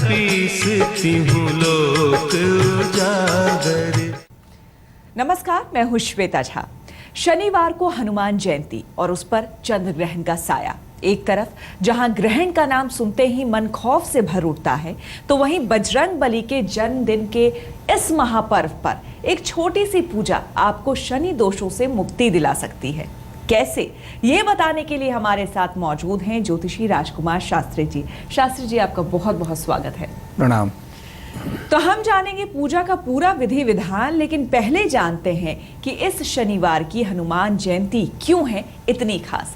पीसती हूँ लोक उजागर। नमस्कार, मैं हूँ श्वेता झा। शनिवार को हनुमान जयंती और उस पर चंद्र ग्रहण का साया। एक तरफ जहां ग्रहण का नाम सुनते ही मन खौफ से भर उठता है, तो वहीं बजरंग बली के जन्मदिन के इस महापर्व पर एक छोटी सी पूजा आपको शनि दोषों से मुक्ति दिला सकती है। कैसे, ये बताने के लिए हमारे साथ मौजूद हैं ज्योतिषी राजकुमार शास्त्री जी। शास्त्री जी, आपका बहुत बहुत स्वागत है। प्रणाम। तो हम जानेंगे पूजा का पूरा विधि विधान, लेकिन पहले जानते हैं कि इस शनिवार की हनुमान जयंती क्यों है इतनी खास।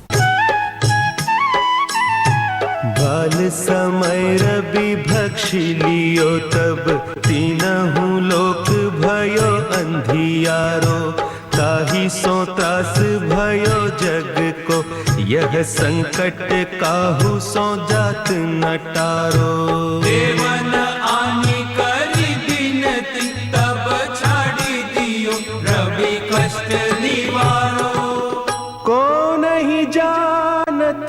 बाल समय रवि भक्षि लियो, तब तीनहु लोक भयो अंधियारो। ताहि सो त्रास भयो जग को, यह संकट काहू सो जात न टारो। देवन आनी करी बिनती, तब छाड़ी दियो रवि कष्ट निवारो। को नहीं जानत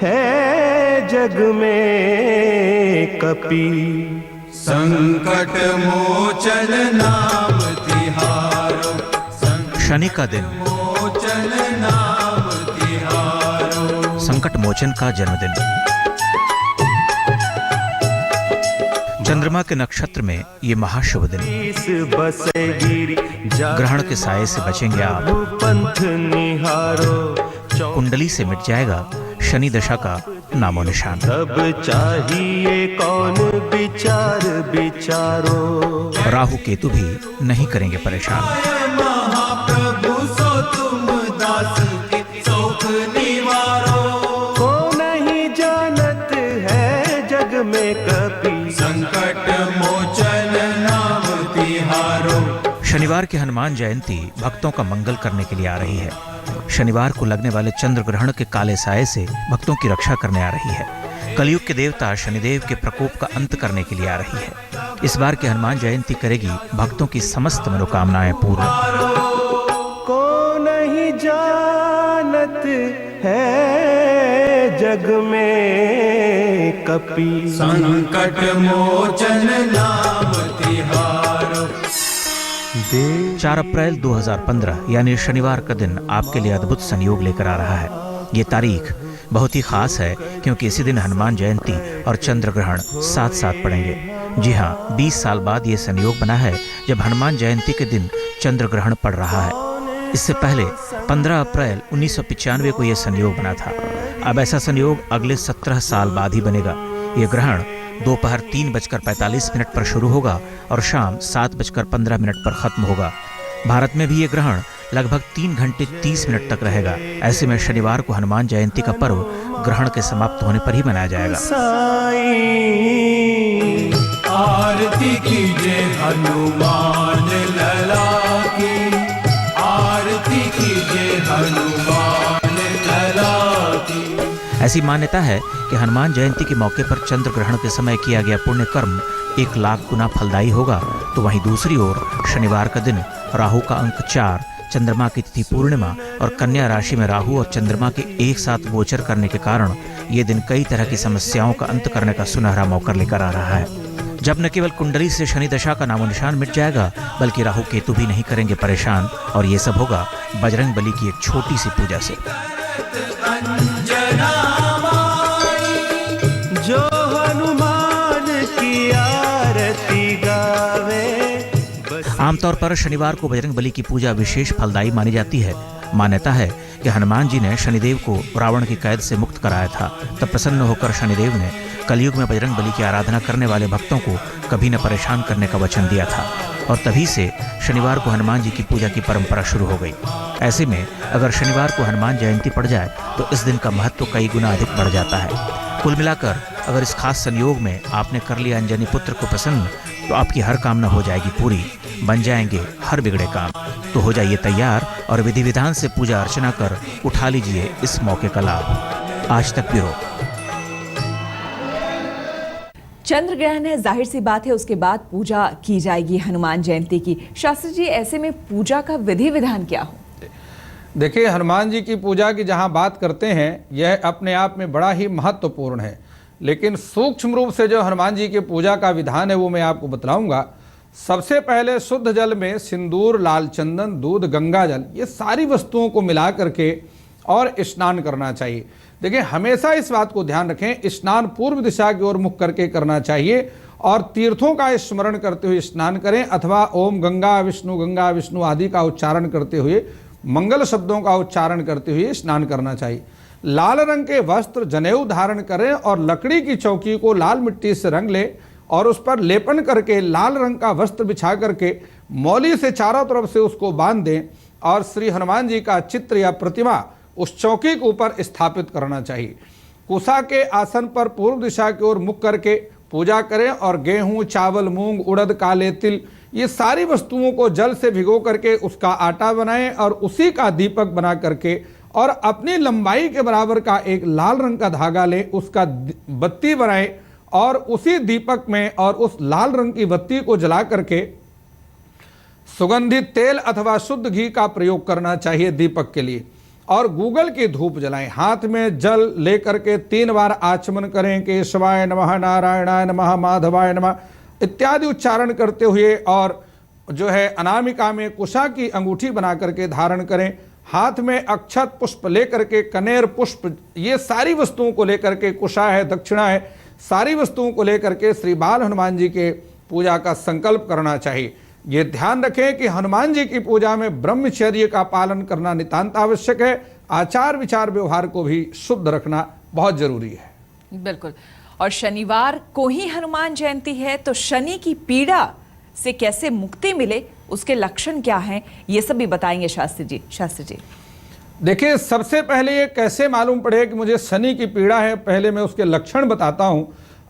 है जग में कपि, संकट मोचन नाम तिहारो। शनि का दिन, मोचन नाम तिहारो। संकट मोचन का जन्मदिन। चंद्रमा के नक्षत्र में ये महाशुभ दिन। ग्रहण के साये से बचेंगे आप, पंथ निहारो। कुंडली से मिट जाएगा शनि दशा का नामो निशान। तब चाहिए कौन विचार विचारो। राहु केतु भी नहीं करेंगे परेशान। महाप्रभु सो तुम दास के शोक निवारो। को नहीं जानत है जग में कपि, संकट मोचन नाम तिहारो। शनिवार की हनुमान जयंती भक्तों का मंगल करने के लिए आ रही है। शनिवार को लगने वाले चंद्र ग्रहण के काले साये से भक्तों की रक्षा करने आ रही है। कलयुग के देवता शनिदेव के प्रकोप का अंत करने के लिए आ रही है। इस बार की हनुमान जयंती करेगी भक्तों की समस्त मनोकामनाएं पूर्ण। को नहीं जानत है जग में कपि, संकट मोचन नाम तिहारो। 4 अप्रैल 2015 यानी शनिवार का दिन आपके लिए अद्भुत संयोग लेकर आ रहा है। ये तारीख बहुत ही खास है क्योंकि इसी दिन हनुमान जयंती और चंद्र ग्रहण साथ साथ पड़ेंगे। जी हाँ, 20 साल बाद ये संयोग बना है जब हनुमान जयंती के दिन चंद्र ग्रहण पड़ रहा है। इससे पहले 15 अप्रैल 1995 को यह संयोग बना था। अब ऐसा संयोग अगले 17 साल बाद ही बनेगा। ये ग्रहण दोपहर 3:45 पर शुरू होगा और शाम 7:15 पर खत्म होगा। भारत में भी ये ग्रहण लगभग 3 घंटे 30 मिनट तक रहेगा। ऐसे में शनिवार को हनुमान जयंती का पर्व ग्रहण के समाप्त होने पर ही मनाया जाएगा। आरती कीजिए हनुमान लला की, आरती कीजिए हनुमान लला की। ऐसी मान्यता है कि हनुमान जयंती के मौके पर चंद्र ग्रहण के समय किया गया पुण्य कर्म 1 लाख गुना फलदायी होगा। तो वहीं दूसरी ओर शनिवार का दिन, राहु का अंक 4, चंद्रमा की तिथि पूर्णिमा और कन्या राशि में राहु और चंद्रमा के एक साथ गोचर करने के कारण ये दिन कई तरह की समस्याओं का अंत करने का सुनहरा मौका लेकर आ रहा है। जब न केवल कुंडली से शनि दशा का नामो निशान मिट जाएगा, बल्कि राहु केतु भी नहीं करेंगे परेशान। और ये सब होगा बजरंग बली की एक छोटी सी पूजा से। जो हनुमान की आरती गावे। आमतौर पर शनिवार को बजरंग बली की पूजा विशेष फलदायी मानी जाती है। मान्यता है कि हनुमान जी ने शनिदेव को रावण की कैद से मुक्त कराया था। तब प्रसन्न होकर शनिदेव ने कलयुग में बजरंग बली की आराधना करने वाले भक्तों को कभी न परेशान करने का वचन दिया था। और तभी से शनिवार को हनुमान जी की पूजा की परंपरा शुरू हो गई। ऐसे में अगर शनिवार को हनुमान जयंती पड़ जाए तो इस दिन का महत्व कई गुना अधिक बढ़ जाता है। कुल मिलाकर अगर इस खास संयोग में आपने कर लिया अंजनी पुत्र को प्रसन्न, तो आपकी हर कामना हो जाएगी पूरी, बन जाएंगे हर बिगड़े काम। तो हो जाइए तैयार और विधि विधान से पूजा अर्चना कर उठा लीजिए इस मौके का लाभ। आज तक ब्यूरो। चंद्र ग्रहण है, जाहिर सी बात है उसके बाद पूजा की जाएगी हनुमान जयंती की। शास्त्री जी, ऐसे में पूजा का विधि विधान क्या हो? देखिए, हनुमान जी की पूजा की जहाँ बात करते हैं, यह अपने आप में बड़ा ही महत्वपूर्ण है। लेकिन सूक्ष्म रूप से जो हनुमान जी की पूजा का विधान है वो मैं आपको बतलाऊंगा। सबसे पहले शुद्ध जल में सिंदूर, लाल चंदन, दूध, गंगा जल, ये सारी वस्तुओं को मिला करके और स्नान करना चाहिए। देखिए, हमेशा इस बात को ध्यान रखें, स्नान पूर्व दिशा की ओर मुख करके करना चाहिए और तीर्थों का स्मरण करते हुए स्नान करें, अथवा ओम गंगा विष्णु आदि का उच्चारण करते हुए, मंगल शब्दों का उच्चारण करते हुए स्नान करना चाहिए। लाल रंग के वस्त्र, जनेऊ धारण करें और लकड़ी की चौकी को लाल मिट्टी से रंग ले और उस पर लेपन करके लाल रंग का वस्त्र बिछा करके मौली से चारों तरफ से उसको बांध दें और श्री हनुमान जी का चित्र या प्रतिमा उस चौकी के ऊपर स्थापित करना चाहिए। कुशा के आसन पर पूर्व दिशा की ओर मुख करके पूजा करें और गेहूं, चावल, मूंग, उड़द, काले तिल, ये सारी वस्तुओं को जल से भिगो करके उसका आटा बनाएं और उसी का दीपक बना करके और अपनी लंबाई के बराबर का एक लाल रंग का धागा लें, उसका बत्ती बनाएं और उसी दीपक में और उस लाल रंग की बत्ती को जला करके सुगंधित तेल अथवा शुद्ध घी का प्रयोग करना चाहिए दीपक के लिए। और गूगल की धूप जलाएं, हाथ में जल लेकर के 3 बार आचमन करें, केशवाय नमः, नारायणाय नमः, माधवाय नमः इत्यादि उच्चारण करते हुए और जो है अनामिका में कुशा की अंगूठी बना करके धारण करें। हाथ में अक्षत पुष्प लेकर के, कनेर पुष्प, ये सारी वस्तुओं को लेकर के, कुशा है, दक्षिणा है, सारी वस्तुओं को लेकर के श्री बाल हनुमान जी के पूजा का संकल्प करना चाहिए। ये ध्यान रखें कि हनुमान जी की पूजा में ब्रह्मचर्य का पालन करना नितांत आवश्यक है। आचार विचार व्यवहार को भी शुद्ध रखना बहुत जरूरी है। बिल्कुल। और शनिवार को ही हनुमान जयंती है, तो शनि की पीड़ा से कैसे मुक्ति मिले, उसके लक्षण क्या हैं, ये सब भी बताएंगे शास्त्री जी। शास्त्री जी, देखिए, सबसे पहले ये कैसे मालूम पड़े कि मुझे शनि की पीड़ा है, पहले मैं उसके लक्षण बताता हूं।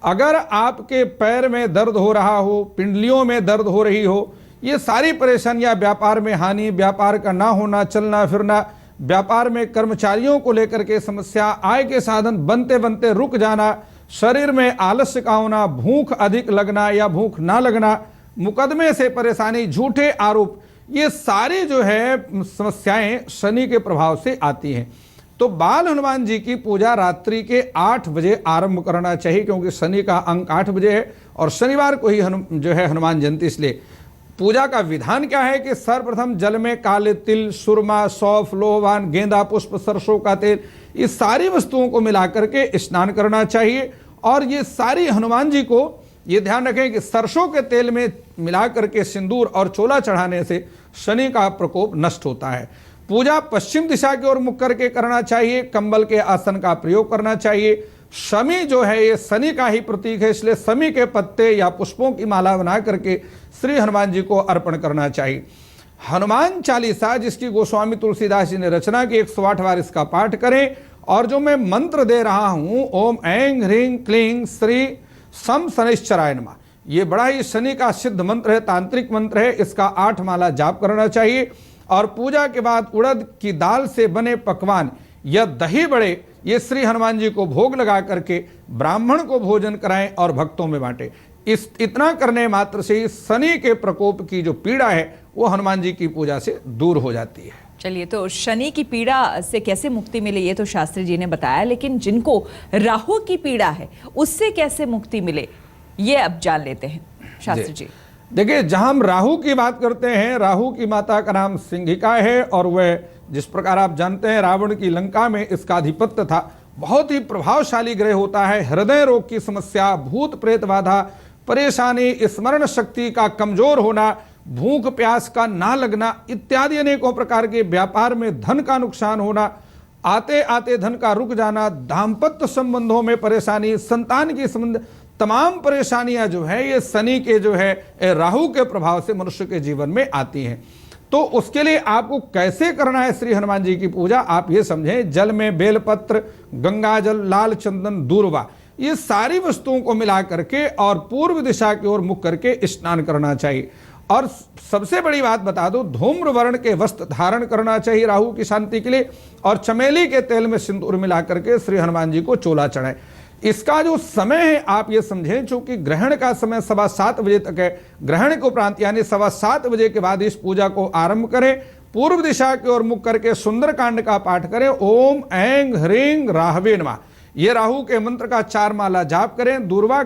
अगर आपके पैर में दर्द हो रहा हो, पिंडलियों में दर्द हो रही हो, ये सारी परेशानियां, व्यापार में हानि, व्यापार का ना होना, चलना फिरना, व्यापार में कर्मचारियों को लेकर के समस्या, आय के साधन बनते बनते रुक जाना, शरीर में आलस्य का होना, भूख अधिक लगना या भूख ना लगना, मुकदमे से परेशानी, झूठे आरोप, ये सारी जो है समस्याएं शनि के प्रभाव से आती हैं। तो बाल हनुमान जी की पूजा रात्रि के 8 बजे आरंभ करना चाहिए, क्योंकि शनि का अंक 8 बजे है और शनिवार को ही जो है हनुमान जयंती। इसलिए पूजा का विधान क्या है कि सर्वप्रथम जल में काले तिल, सुरमा, सौंफ, लोहवान, गेंदा पुष्प, सरसों का तेल, इस सारी वस्तुओं को मिलाकर के स्नान करना चाहिए। और ये सारी हनुमान जी को ये ध्यान रखें कि सरसों के तेल में मिला करके सिंदूर और चोला चढ़ाने से शनि का प्रकोप नष्ट होता है। पूजा पश्चिम दिशा की ओर मुख करके करना चाहिए। कंबल के आसन का प्रयोग करना चाहिए। शमी जो है ये शनि का ही प्रतीक है, इसलिए शमी के पत्ते या पुष्पों की माला बना करके श्री हनुमान जी को अर्पण करना चाहिए। हनुमान चालीसा, जिसकी गोस्वामी तुलसीदास जी ने रचना की, 108 बार इसका पाठ करें। और जो मैं मंत्र दे रहा हूं, ओम ऐं ह्रीं क्लीं श्री सम शनिश्चराय नमः, ये बड़ा ही शनि का सिद्ध मंत्र है, तांत्रिक मंत्र है। इसका 8 माला जाप करना चाहिए। और पूजा के बाद उड़द की दाल से बने पकवान या दही बड़े, ये श्री हनुमान जी को भोग लगा करके ब्राह्मण को भोजन कराएं और भक्तों में बांटें। इतना करने मात्र से शनि के प्रकोप की जो पीड़ा है वो हनुमान जी की पूजा से दूर हो जाती है। चलिए, तो शनि की पीड़ा से कैसे मुक्ति मिले ये तो शास्त्री जी ने बताया, लेकिन जिनको राहु की पीड़ा है उससे कैसे मुक्ति मिले ये अब जान लेते हैं शास्त्री जी। देखिए, जहां हम राहु की बात करते हैं, राहु की माता का नाम सिंहिका है और वह, जिस प्रकार आप जानते हैं, रावण की लंका में इसका अधिपत्य था। बहुत ही प्रभावशाली ग्रह होता है। हृदय रोग की समस्या, भूत प्रेत बाधा, परेशानी, स्मरण शक्ति का कमजोर होना, भूख प्यास का ना लगना इत्यादि अनेकों प्रकार के, व्यापार में धन का नुकसान होना, आते आते धन का रुक जाना, दाम्पत्य संबंधों में परेशानी, संतान की संबंध, तमाम परेशानियां जो है ये शनि के जो है राहु के प्रभाव से मनुष्य के जीवन में आती हैं। तो उसके लिए आपको कैसे करना है श्री हनुमान जी की पूजा, आप ये समझें। जल में बेलपत्र, गंगा जल, लाल चंदन, दूर्वा, ये सारी वस्तुओं को मिला करके और पूर्व दिशा की ओर मुख करके स्नान करना चाहिए। और सबसे बड़ी बात बता दो, धूम्र वर्ण के वस्त्र धारण करना चाहिए राहु की शांति के लिए। और चमेली के तेल में सिंदूर मिला करके श्री हनुमान जी को चोला चढ़ाएं। इसका जो समय है आप ये समझें, चूंकि ग्रहण का समय 7:15 बजे तक है, ग्रहण के उपरांत यानी 7:15 बजे के बाद इस पूजा को आरंभ करें। पूर्व दिशा की ओर मुख करके सुंदरकांड का पाठ करें। ओम ऐं ह्रीं राहवे नमः, ये राहु के मंत्र का 4 माला जाप करें। दूर्वा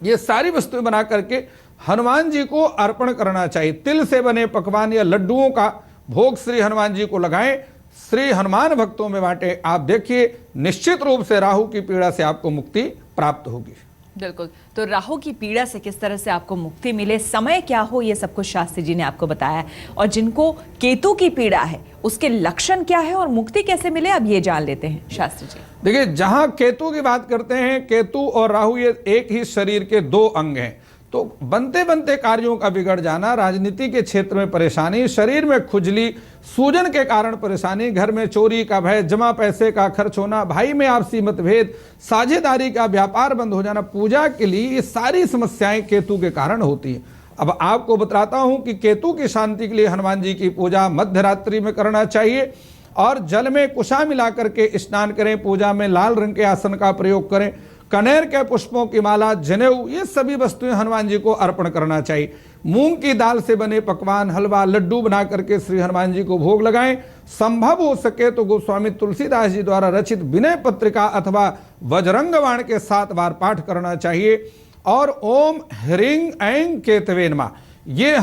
ये सारी वस्तुएं बना करके हनुमान जी को अर्पण करना चाहिए। तिल से बने पकवान या लड्डुओं का भोग श्री हनुमान जी को लगाएं, श्री हनुमान भक्तों में बांटे। आप देखिए निश्चित रूप से राहु की पीड़ा से आपको मुक्ति प्राप्त होगी। बिल्कुल, तो राहु की पीड़ा से किस तरह से आपको मुक्ति मिले, समय क्या हो, ये सब कुछ शास्त्री जी ने आपको बताया है। और जिनको केतु की पीड़ा है उसके लक्षण क्या है और मुक्ति कैसे मिले, अब ये जान लेते हैं शास्त्री जी। देखिए, जहां केतु की बात करते हैं, केतु और राहु ये एक ही शरीर के 2 अंग हैं। तो बनते बनते कार्यों का बिगड़ जाना, राजनीति के क्षेत्र में परेशानी, शरीर में खुजली, सूजन के कारण परेशानी, घर में चोरी का भय, जमा पैसे का खर्च होना, भाई में आपसी मतभेद, साझेदारी का व्यापार बंद हो जाना, पूजा के लिए ये सारी समस्याएं केतु के कारण होती हैं। अब आपको बताता हूं कि केतु की शांति के लिए हनुमान जी की पूजा मध्य रात्रि में करना चाहिए और जल में कुशा मिला करके स्नान करें। पूजा में लाल रंग के आसन का प्रयोग करें। कनेर के पुष्पों की माला, जनेऊ, ये सभी वस्तुएं हनुमान जी को अर्पण करना चाहिए। मूंग की दाल से बने पकवान, हलवा, लड्डू बना करके श्री हनुमान जी को भोग लगाएं। संभव हो सके तो गोस्वामी तुलसीदास जी द्वारा रचित विनय पत्रिका अथवा बजरंग बाण के 7 बार पाठ करना चाहिए। और ओम ह्रीं ऐं केतवे नमः, ये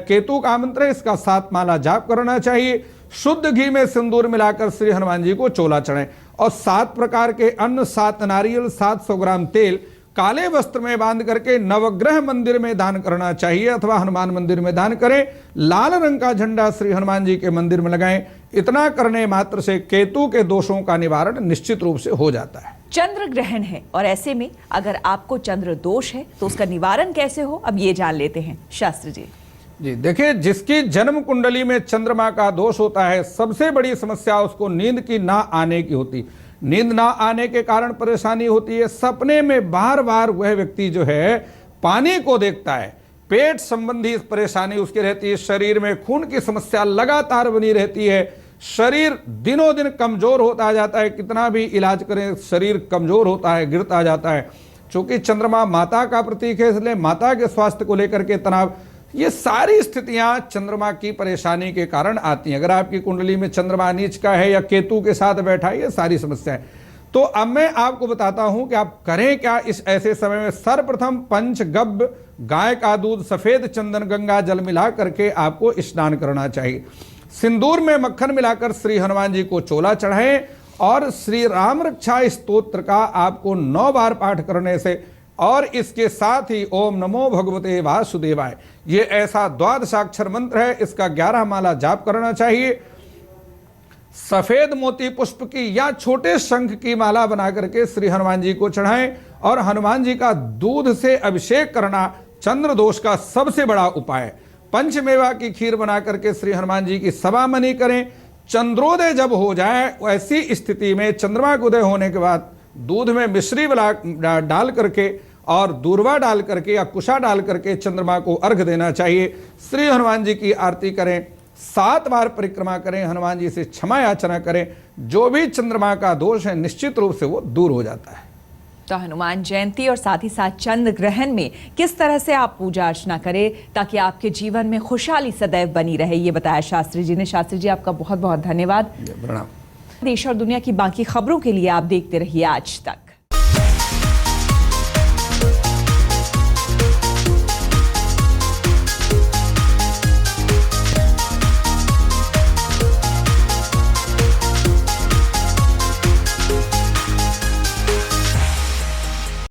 केतु का मंत्र है, इसका 7 माला जाप करना चाहिए। शुद्ध घी में सिंदूर मिलाकर श्री हनुमान जी को चोला चढ़ाएं और 7 प्रकार के अन्न, 7 नारियल, 700 ग्राम तेल काले वस्त्र में बांध करके नवग्रह मंदिर में दान करना चाहिए अथवा हनुमान मंदिर में दान करें। लाल रंग का झंडा श्री हनुमान जी के मंदिर में लगाएं। इतना करने मात्र से केतु के दोषों का निवारण निश्चित रूप से हो जाता है। चंद्र ग्रहण है और ऐसे में अगर आपको चंद्र दोष है तो उसका निवारण कैसे हो, अब ये जान लेते हैं शास्त्री जी। जी देखिए, जिसकी जन्म कुंडली में चंद्रमा का दोष होता है, सबसे बड़ी समस्या उसको नींद की ना आने की होती। नींद ना आने के कारण परेशानी होती है। सपने में बार बार वह व्यक्ति जो है पानी को देखता है। पेट संबंधी परेशानी उसकी रहती है। शरीर में खून की समस्या लगातार बनी रहती है। शरीर दिनों दिन कमजोर होता जाता है। कितना भी इलाज करें शरीर कमजोर होता है, गिरता जाता है। चूंकि चंद्रमा माता का प्रतीक है, इसलिए माता के स्वास्थ्य को लेकर के तनाव, ये सारी स्थितियां चंद्रमा की परेशानी के कारण आती हैं। अगर आपकी कुंडली में चंद्रमा नीच का है या केतु के साथ बैठा है, ये सारी समस्याएं। तो अब मैं आपको बताता हूं कि आप करें क्या इस ऐसे समय में। सर्वप्रथम पंचगव्य, गाय का दूध, सफेद चंदन, गंगा जल मिला करके आपको स्नान करना चाहिए। सिंदूर में मक्खन मिलाकर श्री हनुमान जी को चोला चढ़ाएं और श्री राम रक्षा स्तोत्र का आपको 9 बार पाठ करने से, और इसके साथ ही ओम नमो भगवते वासुदेवाय, ये ऐसा द्वादशाक्षर मंत्र है, इसका 11 माला जाप करना चाहिए। सफेद मोती पुष्प की या छोटे शंख की माला बना करके श्री हनुमान जी को चढ़ाएं और हनुमान जी का दूध से अभिषेक करना चंद्र दोष का सबसे बड़ा उपाय है। पंचमेवा की खीर बना करके श्री हनुमान जी की सवामनी करें। चंद्रोदय जब हो जाए, ऐसी स्थिति में चंद्रमा के उदय होने के बाद दूध में मिश्री डाल करके और दूर्वा डाल करके या कुशा डाल करके चंद्रमा को अर्घ देना चाहिए। श्री हनुमान जी की आरती करें, 7 बार परिक्रमा करें, हनुमान जी से क्षमा याचना करें। जो भी चंद्रमा का दोष है निश्चित रूप से वो दूर हो जाता है। तो हनुमान जयंती और साथ ही साथ चंद्र ग्रहण में किस तरह से आप पूजा अर्चना करें ताकि आपके जीवन में खुशहाली सदैव बनी रहे, ये बताया शास्त्री जी ने। शास्त्री जी आपका बहुत बहुत धन्यवाद। प्रणाम। देश और दुनिया की बाकी खबरों के लिए आप देखते रहिए आज तक।